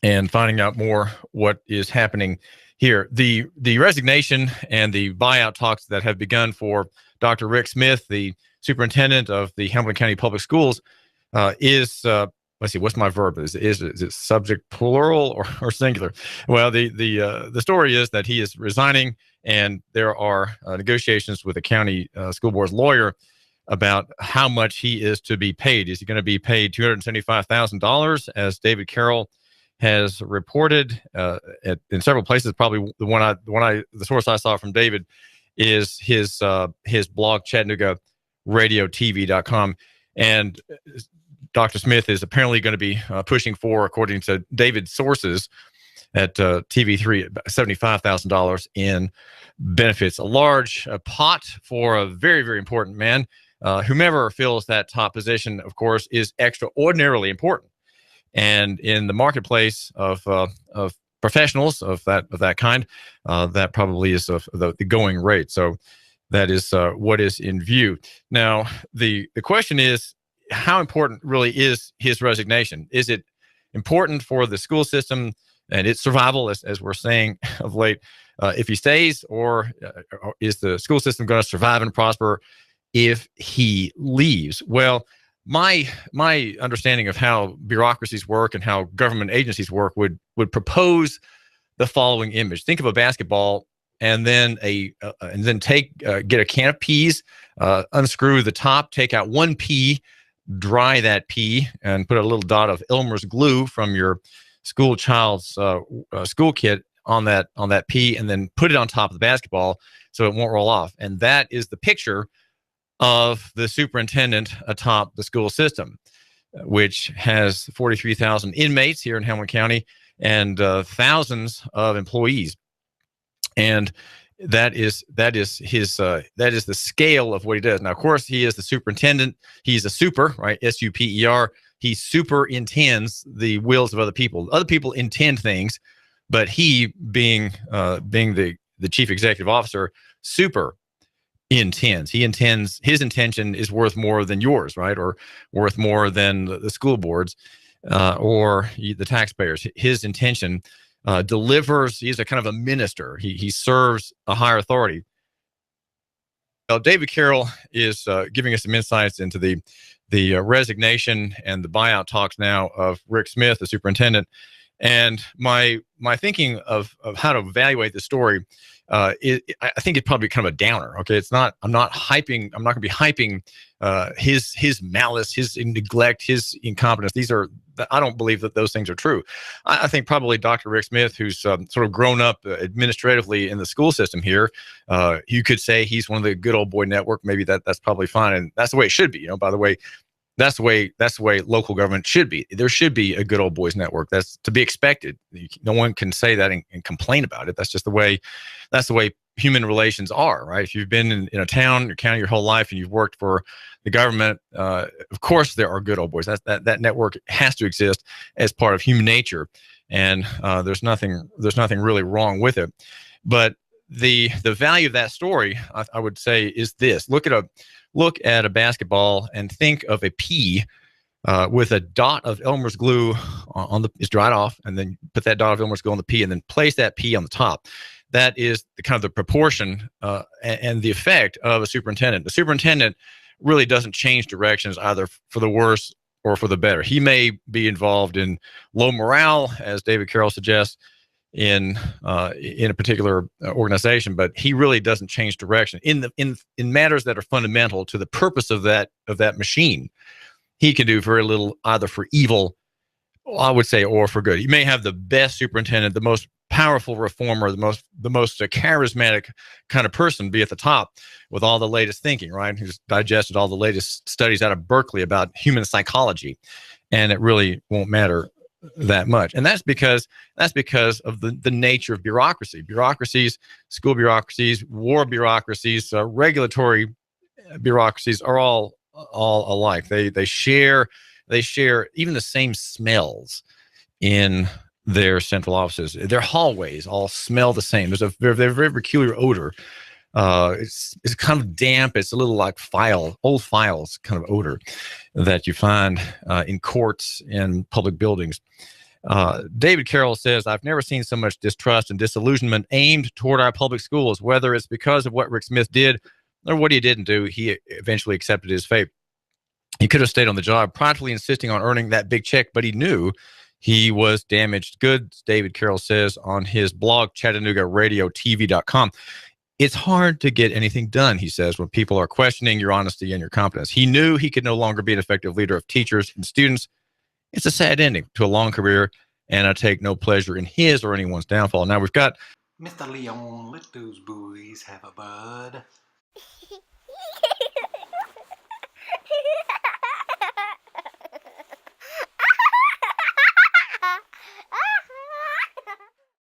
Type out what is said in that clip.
and finding out more what is happening here. The resignation and the buyout talks that have begun for Dr. Rick Smith, the superintendent of the Hamilton County Public Schools, is let's see, what's my verb? Is it subject plural or singular? Well, the story is that he is resigning, and there are negotiations with the county school board's lawyer about how much he is to be paid. Is he going to be paid $275,000, as David Carroll has reported in several places? Probably the source I saw from David is his blog, ChattanoogaRadioTV.com, and Dr. Smith is apparently going to be pushing for, according to David's sources at TV3, $75,000 in benefits. A large pot for a very, very important man. Whomever fills that top position, of course, is extraordinarily important. And in the marketplace of professionals of that kind, that probably is the going rate. So that is what is in view. Now, the question is, how important really is his resignation? Is it important for the school system and its survival, as we're saying of late, if he stays, or is the school system going to survive and prosper if he leaves? Well, my understanding of how bureaucracies work and how government agencies work would propose the following image. Think of a basketball, and then get a can of peas, unscrew the top, take out one pea, dry that pea, and put a little dot of Elmer's glue from your school child's school kit on that pea, and then put it on top of the basketball so it won't roll off. And that is the picture of the superintendent atop the school system, which has 43,000 inmates here in Hamilton County and thousands of employees. And that is the scale of what he does. Now, of course, he is the superintendent. He's a super, right? SUPER. He superintends the wills of other people. Other people intend things, but he, being the chief executive officer, super intends. His intention is worth more than yours, right? Or worth more than the school boards or the taxpayers. His intention delivers. He's a kind of a minister. He serves a higher authority. Well, David Carroll is giving us some insights into the resignation and the buyout talks now of Rick Smith, the superintendent. And my thinking of how to evaluate the story, I think it's probably kind of a downer. Okay, it's not. I'm not going to be hyping his malice, his neglect, his incompetence. I don't believe that those things are true. I think probably Dr. Rick Smith, who's sort of grown up administratively in the school system here, you could say he's one of the good old boy network. Maybe that's probably fine, and that's the way it should be. By the way, that's the way local government should be. There should be a good old boys network. That's to be expected. No one can say that and complain about it. That's just the way. That's the way human relations are, right? If you've been in a town or county your whole life and you've worked for the government, of course there are good old boys. That network has to exist as part of human nature, and there's nothing really wrong with it. But the value of that story, I would say, is this: look at a basketball and think of a pea with a dot of Elmer's glue it's dried off, and then put that dot of Elmer's glue on the pea, and then place that pea on the top. That is the proportion and the effect of a superintendent. The superintendent really doesn't change directions either for the worse or for the better. He may be involved in low morale, as David Carroll suggests, in a particular organization, but he really doesn't change direction in matters that are fundamental to the purpose of that machine. He can do very little, either for evil, I would say, or for good. You may have the best superintendent, the most powerful reformer, the most charismatic kind of person be at the top with all the latest thinking, right? Who's digested all the latest studies out of Berkeley about human psychology, and it really won't matter that much. And that's because of the nature of bureaucracies, school bureaucracies, war bureaucracies, regulatory bureaucracies are all alike. They share even the same smells in their central offices. Their hallways all smell the same. There's a very peculiar odor. It's kind of damp. It's a little like old files kind of odor that you find in courts and public buildings. David Carroll says, I've never seen so much distrust and disillusionment aimed toward our public schools, whether it's because of what Rick Smith did or what he didn't do. He eventually accepted his fate. He could have stayed on the job, pridefully insisting on earning that big check, but he knew he was damaged goods, David Carroll says on his blog, ChattanoogaRadioTV.com. It's hard to get anything done, he says, when people are questioning your honesty and your competence. He knew he could no longer be an effective leader of teachers and students. It's a sad ending to a long career, and I take no pleasure in his or anyone's downfall. Now we've got Mr. Leon, let those boys have a bud.